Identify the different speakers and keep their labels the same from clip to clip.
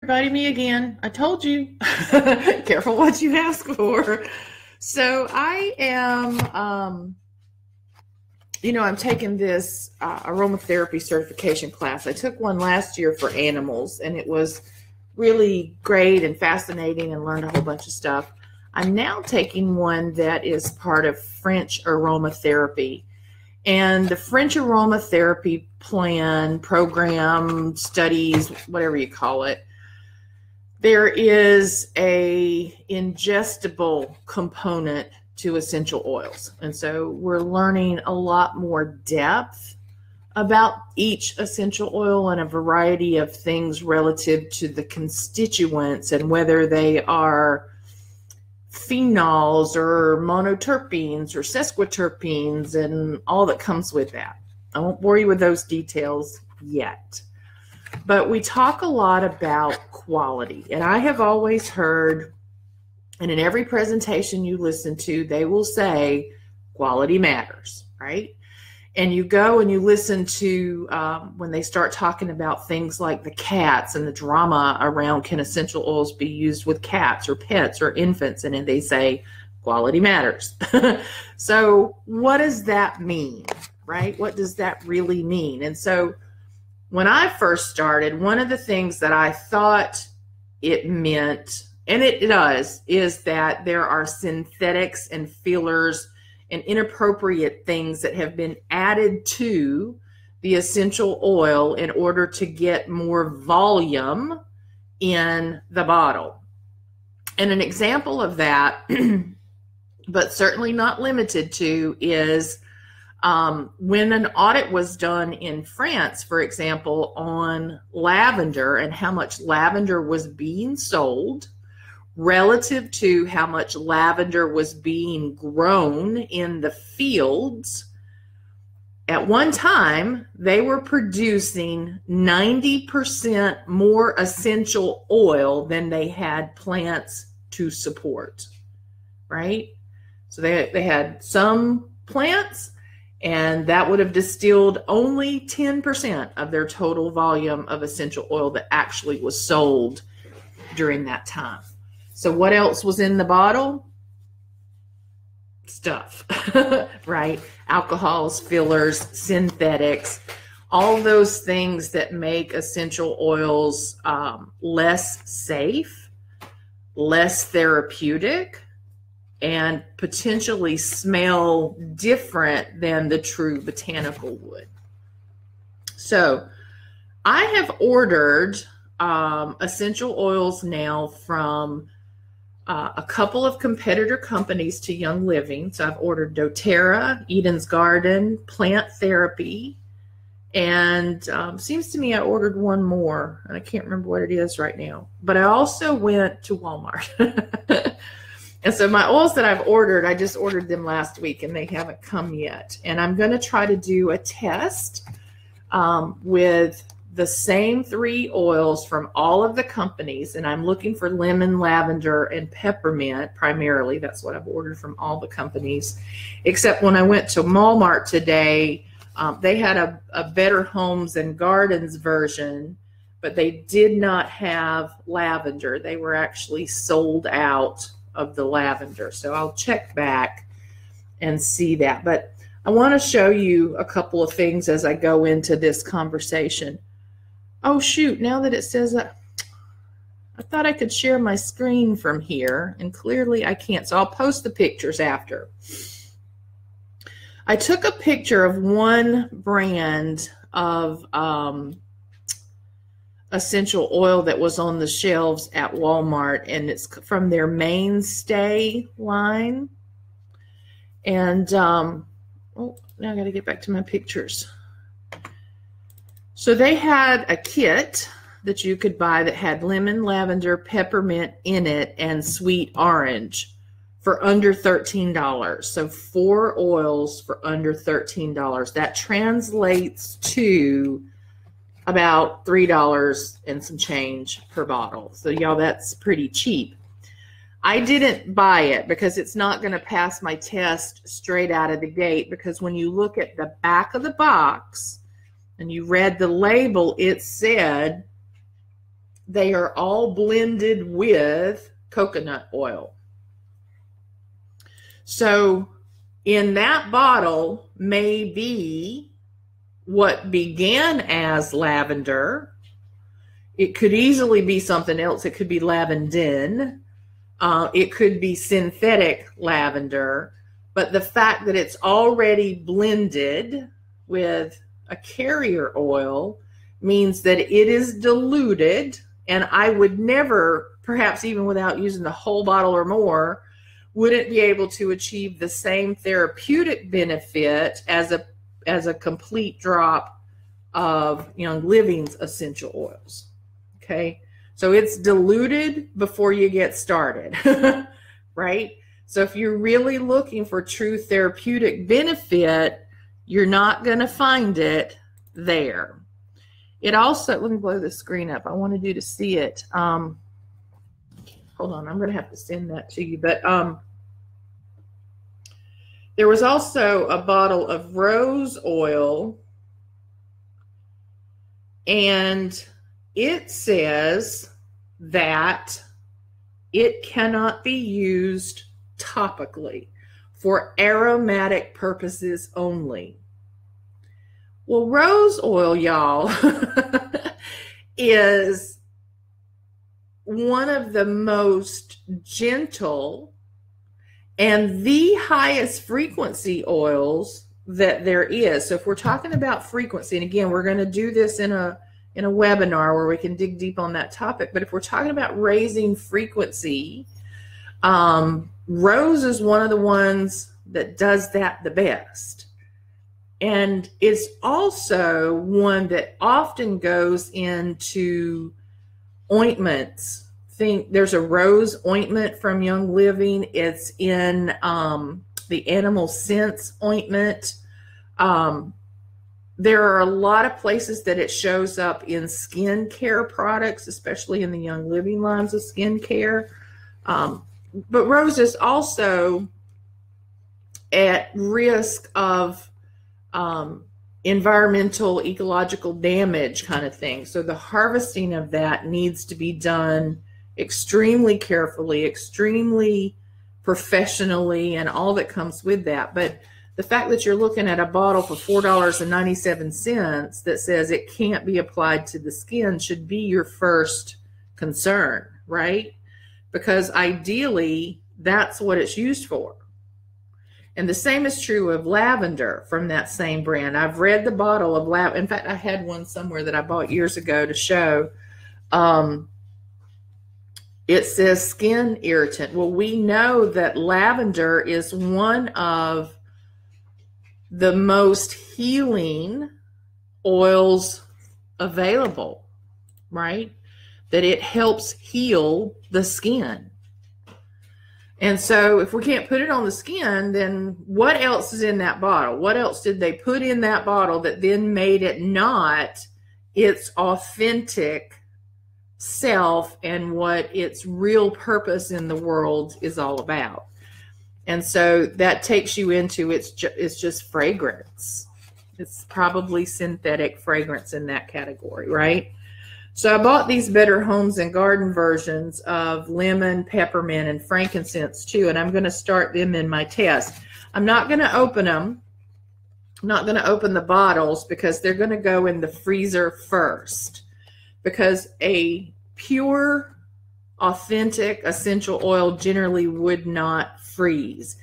Speaker 1: Everybody, me again. I told you. Careful what you ask for. So I am, I'm taking this aromatherapy certification class. I took one last year for animals, and it was really great and fascinating and learned a whole bunch of stuff. I'm now taking one that is part of French aromatherapy. And the French aromatherapy program, studies, whatever you call it, there is a ingestible component to essential oils. And so we're learning a lot more depth about each essential oil and a variety of things relative to the constituents and whether they are phenols or monoterpenes or sesquiterpenes and all that comes with that. I won't bore you with those details yet. But we talk a lot about quality. And I have always heard, and in every presentation you listen to, they will say quality matters, right? And you go and you listen to when they start talking about things like the cats and the drama around can essential oils be used with cats or pets or infants, and then they say quality matters. So what does that mean, right? What does that really mean? And so when I first started, one of the things that I thought it meant, and it does, is that there are synthetics and fillers and inappropriate things that have been added to the essential oil in order to get more volume in the bottle. And an example of that, but certainly not limited to, is when an audit was done in France, for example, on lavender and how much lavender was being sold relative to how much lavender was being grown in the fields. At one time, they were producing 90% more essential oil than they had plants to support, right? So they had some plants, and that would have distilled only 10% of their total volume of essential oil that actually was sold during that time. So what else was in the bottle? Stuff, right? Alcohols, fillers, synthetics, all those things that make essential oils less safe, less therapeutic, and potentially smell different than the true botanical would. So I have ordered essential oils now from a couple of competitor companies to Young Living. So I've ordered doTERRA, Eden's Garden, Plant Therapy, and seems to me I ordered one more, and I can't remember what it is right now. But I also went to Walmart. And so my oils that I've ordered, I just ordered them last week, and they haven't come yet. And I'm going to try to do a test with the same 3 oils from all of the companies, and I'm looking for lemon, lavender, and peppermint primarily. That's what I've ordered from all the companies, except when I went to Walmart today, they had a Better Homes and Gardens version, but they did not have lavender. They were actually sold out of the lavender. So I'll check back and see that. But I want to show you a couple of things as I go into this conversation. Oh, shoot, now that it says that, I thought I could share my screen from here, and clearly I can't, so I'll post the pictures after. I took a picture of one brand of essential oil that was on the shelves at Walmart, and it's from their Mainstay line. And, oh, now I got to get back to my pictures. So they had a kit that you could buy that had lemon, lavender, peppermint in it, and sweet orange for under $13. So 4 oils for under $13. That translates to about $3 and some change per bottle. So y'all, that's pretty cheap. I didn't buy it because it's not going to pass my test straight out of the gate, because when you look at the back of the box and you read the label, it said they are all blended with coconut oil. So in that bottle may be what began as lavender. It could easily be something else. It could be lavandin. It could be synthetic lavender. But the fact that it's already blended with a carrier oil means that it is diluted. And I would never, perhaps even without using the whole bottle or more, wouldn't be able to achieve the same therapeutic benefit as a complete drop of Young Living's essential oils. Okay, so it's diluted before you get started, right? So if you're really looking for true therapeutic benefit, you're not going to find it there. It also, let me blow the screen up. I wanted you to see it. Hold on, I'm going to have to send that to you. But there was also a bottle of rose oil, and it says that it cannot be used topically, for aromatic purposes only. Well, rose oil, y'all, is one of the most gentle and the highest frequency oils that there is. So if we're talking about frequency, and again, we're going to do this in a webinar where we can dig deep on that topic, but if we're talking about raising frequency, rose is one of the ones that does that the best. And it's also one that often goes into ointments. Think there's a rose ointment from Young Living. It's in the Animal Sense ointment. There are a lot of places that it shows up in skincare products, especially in the Young Living lines of skincare. But rose is also at risk of environmental, ecological damage kind of thing. So the harvesting of that needs to be done extremely carefully, extremely professionally, and all that comes with that. But the fact that you're looking at a bottle for $4.97 that says it can't be applied to the skin should be your first concern, right? Because ideally, that's what it's used for. And the same is true of lavender from that same brand. I've read the bottle of lavender. In fact, I had one somewhere that I bought years ago to show. It says skin irritant. Well, we know that lavender is one of the most healing oils available, right? That it helps heal the skin. And so if we can't put it on the skin, then what else is in that bottle? What else did they put in that bottle that then made it not its authentic self and what its real purpose in the world is all about? And so that takes you into it's just fragrance. It's probably synthetic fragrance in that category, right? So I bought these Better Homes and Garden versions of lemon, peppermint, and frankincense too, and I'm going to start them in my test. I'm not going to open them. I'm not going to open the bottles because they're going to go in the freezer first, because a pure, authentic essential oil generally would not freeze.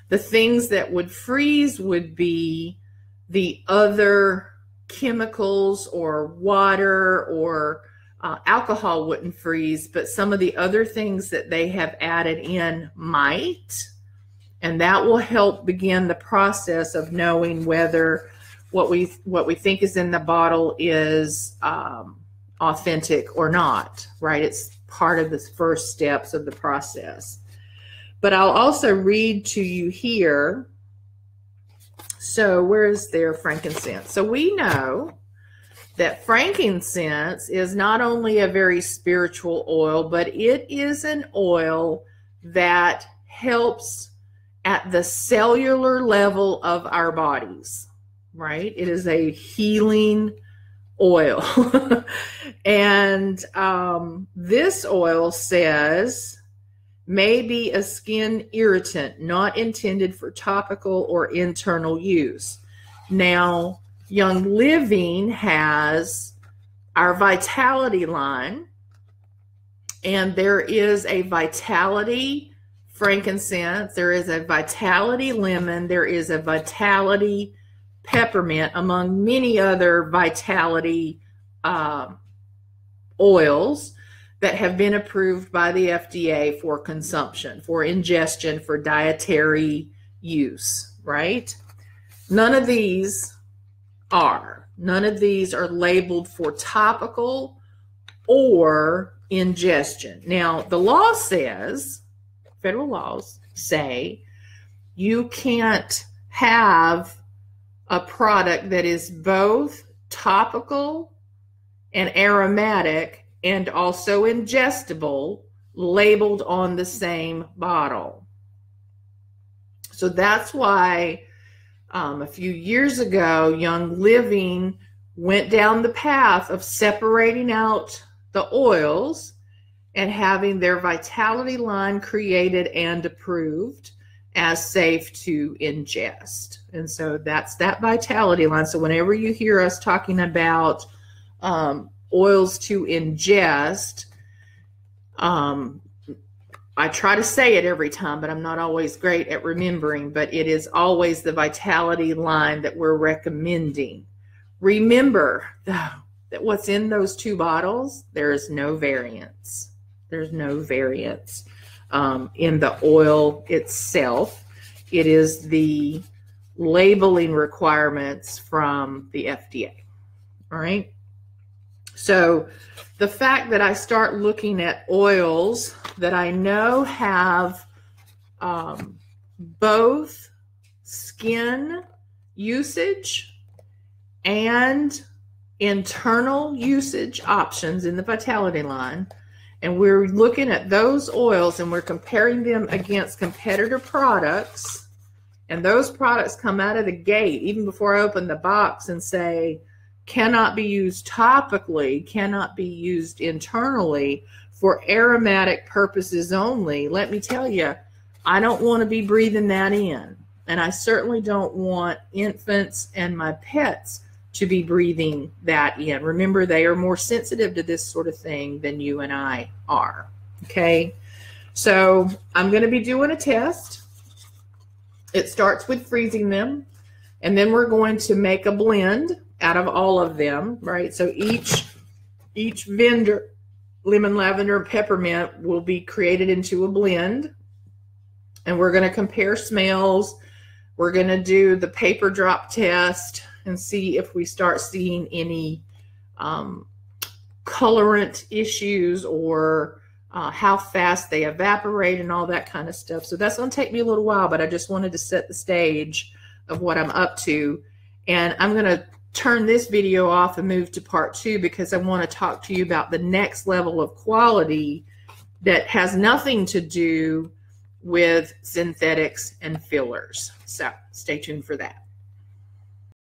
Speaker 1: The things that would freeze would be the other chemicals, or water, or alcohol wouldn't freeze, but some of the other things that they have added in might, and that will help begin the process of knowing whether what we think is in the bottle is authentic or not, right? It's part of the first steps of the process. But I'll also read to you here. So where is their frankincense? So we know that frankincense is not only a very spiritual oil, but it is an oil that helps at the cellular level of our bodies, right? It is a healing oil. And this oil says may be a skin irritant, not intended for topical or internal use. Now, Young Living has our Vitality line, and there is a Vitality frankincense, there is a Vitality lemon, there is a Vitality peppermint, among many other Vitality oils that have been approved by the FDA for consumption, for ingestion, for dietary use, right? None of these are labeled for topical or ingestion. Now, the law says, federal laws say, you can't have a product that is both topical and aromatic and also ingestible labeled on the same bottle. So that's why a few years ago, Young Living went down the path of separating out the oils and having their Vitality line created and approved as safe to ingest. And so that's that Vitality line. So whenever you hear us talking about oils to ingest, I try to say it every time, but I'm not always great at remembering, but it is always the Vitality line that we're recommending. Remember, though, that what's in those two bottles, there is no variance. There's no variance in the oil itself. It is the labeling requirements from the FDA, all right? So the fact that I start looking at oils that I know have both skin usage and internal usage options in the Vitality line, and we're looking at those oils and we're comparing them against competitor products, and those products come out of the gate, even before I open the box, and say, cannot be used topically, cannot be used internally, for aromatic purposes only. Let me tell you, I don't want to be breathing that in. And I certainly don't want infants and my pets to be breathing that in. Remember, they are more sensitive to this sort of thing than you and I are. Okay? So I'm going to be doing a test. It starts with freezing them, and then we're going to make a blend out of all of them, right? So each vendor, lemon, lavender, and peppermint, will be created into a blend, and we're going to compare smells. We're going to do the paper drop test and see if we start seeing any colorant issues or how fast they evaporate and all that kind of stuff. So that's going to take me a little while, but I just wanted to set the stage of what I'm up to. And I'm going to turn this video off and move to part 2, because I want to talk to you about the next level of quality that has nothing to do with synthetics and fillers. So stay tuned for that.